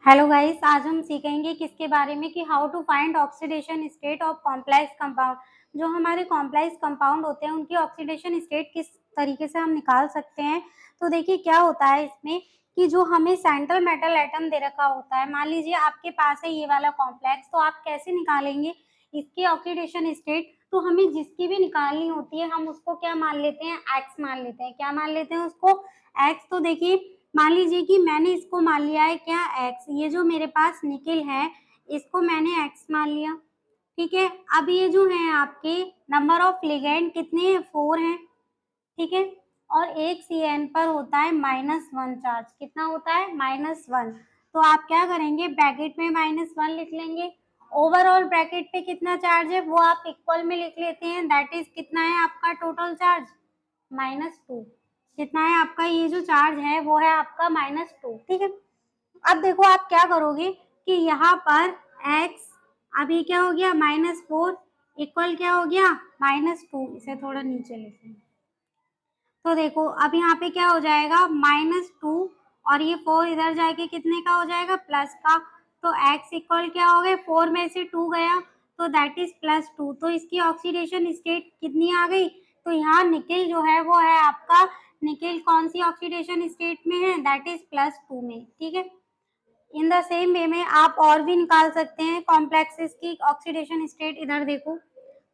Hello guys, आज हम सीखेंगे किसके बारे में कि how to find oxidation state of complex compound. जो हमारे कॉम्प्लेक्स कंपाउंड होते हैं उनकी ऑक्सीडेशन स्टेट किस तरीके से हम निकाल सकते हैं। तो देखिए क्या होता है इसमें कि जो हमें सेंट्रल मेटल एटम दे रखा होता है, मान लीजिए आपके पास है ये वाला कॉम्प्लेक्स, तो आप कैसे निकालेंगे इसकी ऑक्सीडेशन स्टेट। तो हमें जिसकी भी निकालनी होती है हम उसको क्या मान लेते हैं, एक्स मान लेते हैं। क्या मान लेते हैं उसको, एक्स। तो देखिए मान लीजिए कि मैंने इसको मान लिया है क्या, एक्स। ये जो मेरे पास निकेल है इसको मैंने एक्स मान लिया, ठीक है। अब ये जो है आपके नंबर ऑफ लिगेंड कितने हैं, 4 हैं, ठीक है। और एक CN पर होता है -1 चार्ज। कितना होता है, -1। तो आप क्या करेंगे, ब्रैकेट में -1 लिख लेंगे। ओवरऑल ब्रैकेट पे कितना चार्ज है वो आप इक्वल में लिख लेते हैं, दैट इज कितना है आपका टोटल चार्ज, -2। कितना है आपका ये जो चार्ज है वो है आपका -2, ठीक है। अब देखो आप क्या करोगे कि यहाँ पर x अभी क्या हो गया, -4 इक्वल क्या हो गया, -2। इसे थोड़ा नीचे लिखें। तो देखो अब यहाँ पे क्या हो जाएगा, -2 और ये 4 इधर जाके कितने का हो जाएगा, प्लस का। तो x इक्वल क्या हो गए, 4 में से 2 गया तो दैट इज +2। तो इसकी ऑक्सीडेशन स्टेट कितनी आ गई, तो यहाँ निकेल जो है वो है आपका, निकेल कौन सी ऑक्सीडेशन स्टेट में है, दैट इज +2 में, ठीक है। इन द सेम वे में आप और भी निकाल सकते हैं कॉम्प्लेक्सेस की ऑक्सीडेशन स्टेट। इधर देखो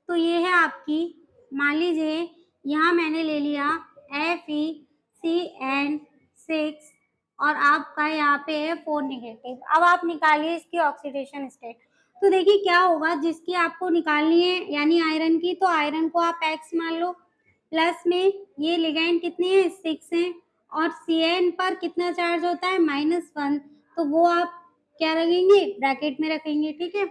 तो ये है आपकी, मान लीजिए यहाँ मैंने ले लिया FeCN6 और आपका यहाँ पे है 4 नेगेटिव। अब आप निकालिए इसकी ऑक्सीडेशन स्टेट। तो देखिए क्या होगा, जिसकी आपको निकालनी है यानी आयरन की, तो आयरन को आप X मान लो। प्लस में ये लिगैंड कितने हैं, 6 हैं। और Cn पर कितना चार्ज होता है, -1। तो वो आप क्या रखेंगे, ब्रैकेट में रखेंगे, ठीक है।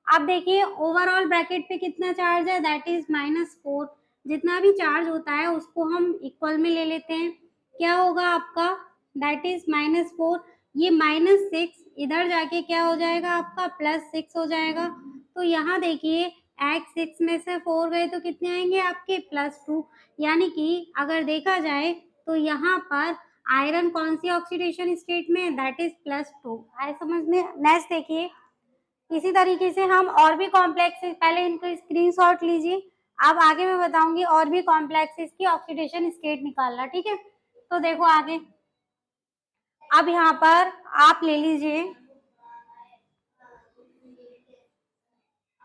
अब देखिए ओवरऑल ब्रैकेट पे कितना चार्ज है, दैट इज -4। जितना भी चार्ज होता है उसको हम इक्वल में ले लेते हैं। क्या होगा आपका, दैट इज -4। ये -6 इधर जाके क्या हो जाएगा आपका, +6 हो जाएगा। तो यहाँ देखिए x 6 में से 4 गए तो कितने आएंगे आपके, +2। यानी कि अगर देखा जाए तो यहाँ पर आयरन कौन सी ऑक्सीडेशन स्टेट में, दैट इज +2। आए समझ में। नेक्स्ट देखिए इसी तरीके से हम और भी कॉम्प्लेक्सेस, पहले इनको स्क्रीनशॉट लीजिए। अब आगे मैं बताऊंगी और भी कॉम्प्लेक्सेस की ऑक्सीडेशन स्टेट निकालना, ठीक है। तो देखो आगे, अब यहाँ पर आप ले लीजिए,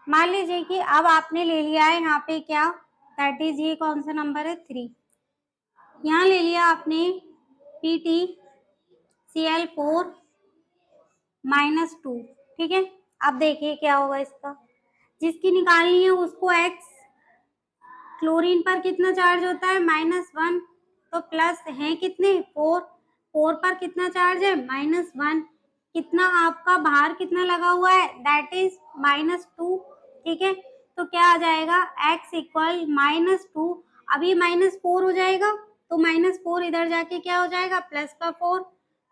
मान लीजिए कि अब आपने ले लिया है यहाँ पे क्या, दैट इज ये कौन सा नंबर है, 3। यहाँ ले लिया आपने PtCl4 -2, ठीक है। अब देखिए क्या होगा इसका, जिसकी निकालनी है उसको x। क्लोरीन पर कितना चार्ज होता है, -1। तो प्लस है कितने, 4। 4 पर कितना चार्ज है, -1। कितना आपका बाहर कितना लगा हुआ है, दैट इज -2, ठीक है। तो क्या आ जाएगा, x इक्वल -2। अभी -4 हो जाएगा तो -4 इधर जाके क्या हो जाएगा, प्लस का 4।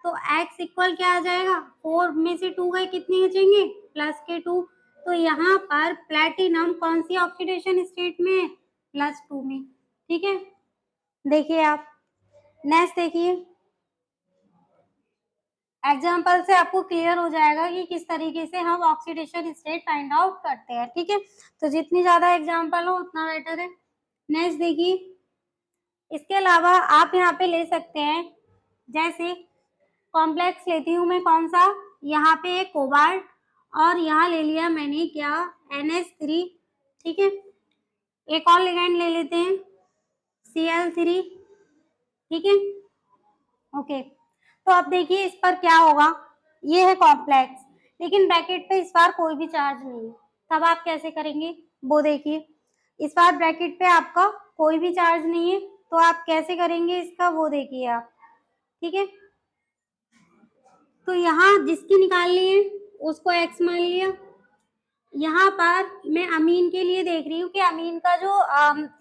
तो x इक्वल क्या आ जाएगा, 4 में से 2 गए कितने बचेंगे, +2। तो यहाँ पर प्लेटिनम कौन सी ऑक्सीडेशन स्टेट में है, +2 में, ठीक है। देखिए आप नेक्स्ट देखिए, एग्जाम्पल से आपको क्लियर हो जाएगा कि किस तरीके से हम ऑक्सीडेशन स्टेट फाइंड आउट करते हैं, ठीक है। तो जितनी ज्यादा एग्जाम्पल हो उतना बेटर है। नेक्स्ट देखिए, इसके अलावा आप यहाँ पे ले सकते हैं, जैसे कॉम्प्लेक्स लेती हूँ मैं कौन सा, यहाँ पे एक कोबाल्ट और यहाँ ले लिया मैंने क्या, NH3, ठीक है। एक और लिगेंड ले लेते हैं Cl3, ठीक है, ओके। तो अब देखिए इस पर क्या होगा, ये है कॉम्प्लेक्स, लेकिन ब्रैकेट पे इस बार कोई भी चार्ज नहीं है। तब आप कैसे करेंगे वो देखिए, इस बार ब्रैकेट पे आपका कोई भी चार्ज नहीं है, तो आप कैसे करेंगे इसका वो देखिए आप, ठीक है। तो यहाँ जिसकी निकालनी है उसको x मान लिया। यहाँ पर मैं अमीन के लिए देख रही हूँ कि अमीन का जो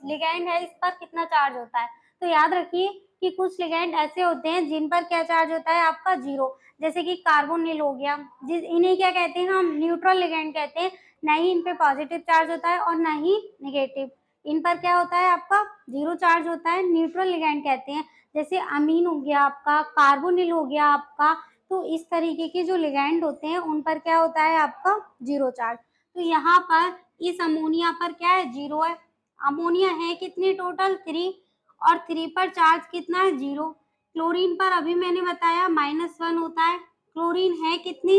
लिगैंड है इस पर कितना चार्ज होता है। तो याद रखिए कि कुछ लिगैंड ऐसे होते हैं जिन पर क्या चार्ज होता है आपका, 0। जैसे कि कार्बोनिल हो गया, इन्हें क्या कहते हैं हम, न्यूट्रल लिगैंड कहते हैं। ना ही इन पे पॉजिटिव चार्ज होता है और ना ही नेगेटिव। इन पर क्या होता है आपका, 0 चार्ज होता है, न्यूट्रल लिगैंड कहते हैं। जैसे अमीन हो गया आपका, कार्बोनिल हो गया आपका, तो इस तरीके के जो लिगैंड होते हैं उन पर क्या होता है आपका 0 चार्ज। तो यहाँ पर इस अमोनिया पर क्या है 0 है। अमोनिया है कितने टोटल 3 और 3 पर चार्ज कितना है 0। क्लोरीन पर अभी मैंने बताया -1 होता है। क्लोरीन है कितनी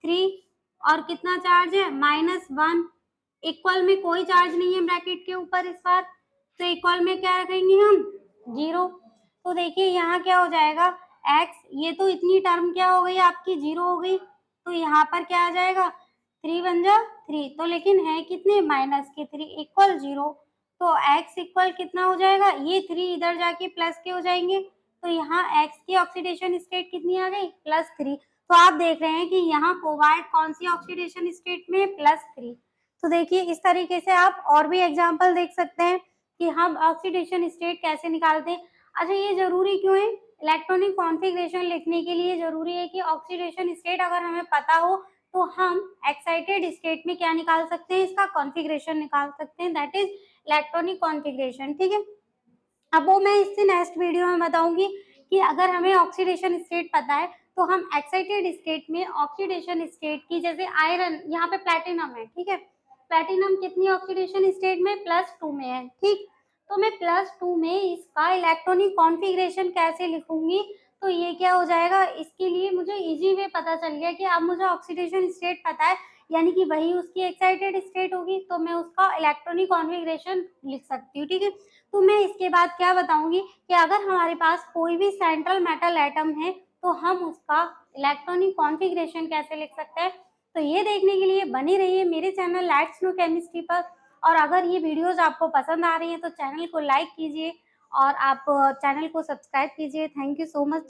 3 और कितना चार्ज है -1। इक्वल में कोई चार्ज नहीं है ब्रैकेट के ऊपर इस बार, तो इक्वल में क्या रखेंगे हम 0। तो देखिए यहाँ क्या हो जाएगा x, ये तो इतनी टर्म क्या हो गई आपकी 0 हो गई, तो यहाँ पर क्या आ जाएगा 3 बन जा 3, तो लेकिन है कितने -3 इक्वल 0। तो x इक्वल कितना हो जाएगा, ये 3 इधर जाके प्लस के हो जाएंगे, तो यहाँ x की ऑक्सीडेशन स्टेट कितनी आ गई +3। तो आप देख रहे हैं कि यहाँ कोबाल्ट कौन सी ऑक्सीडेशन स्टेट में +3। तो देखिए इस तरीके से आप और भी एग्जाम्पल देख सकते हैं कि हम ऑक्सीडेशन स्टेट कैसे निकालते हैं। अच्छा ये जरूरी क्यों है, इलेक्ट्रॉनिक कॉन्फ़िगरेशन लिखने के लिए जरूरी है कि ऑक्सीडेशन स्टेट अगर हमें पता हो तो हम एक्साइटेड स्टेट में क्या निकाल सकते हैं, इसका कॉन्फ़िगरेशन निकाल सकते हैं, दैट इज इलेक्ट्रॉनिक कॉन्फ़िगरेशन। ठीक है, अब वो मैं इससे नेक्स्ट वीडियो में बताऊंगी कि अगर हमें ऑक्सीडेशन स्टेट पता है तो हम एक्साइटेड स्टेट में ऑक्सीडेशन स्टेट की, जैसे आयरन यहाँ पे प्लैटिनम है, ठीक है, प्लैटिनम कितनी ऑक्सीडेशन स्टेट में +2 में है, ठीक, तो मैं +2 में इसका इलेक्ट्रॉनिक कॉन्फ़िगरेशन कैसे लिखूंगी, तो ये क्या हो जाएगा, इसके लिए मुझे इजी वे पता चल गया कि अब मुझे ऑक्सीडेशन स्टेट पता है, यानी कि वही उसकी एक्साइटेड स्टेट होगी, तो मैं उसका इलेक्ट्रॉनिक कॉन्फ़िगरेशन लिख सकती हूँ। ठीक है, तो मैं इसके बाद क्या बताऊंगी कि अगर हमारे पास कोई भी सेंट्रल मेटल एटम है तो हम उसका इलेक्ट्रॉनिक कॉन्फ़िगरेशन कैसे लिख सकते हैं। तो ये देखने के लिए बनी रहिए मेरे चैनल लेट्स नो केमिस्ट्री पर, और अगर ये वीडियोस आपको पसंद आ रही हैं तो चैनल को लाइक कीजिए और आप चैनल को सब्सक्राइब कीजिए। Thank you so much.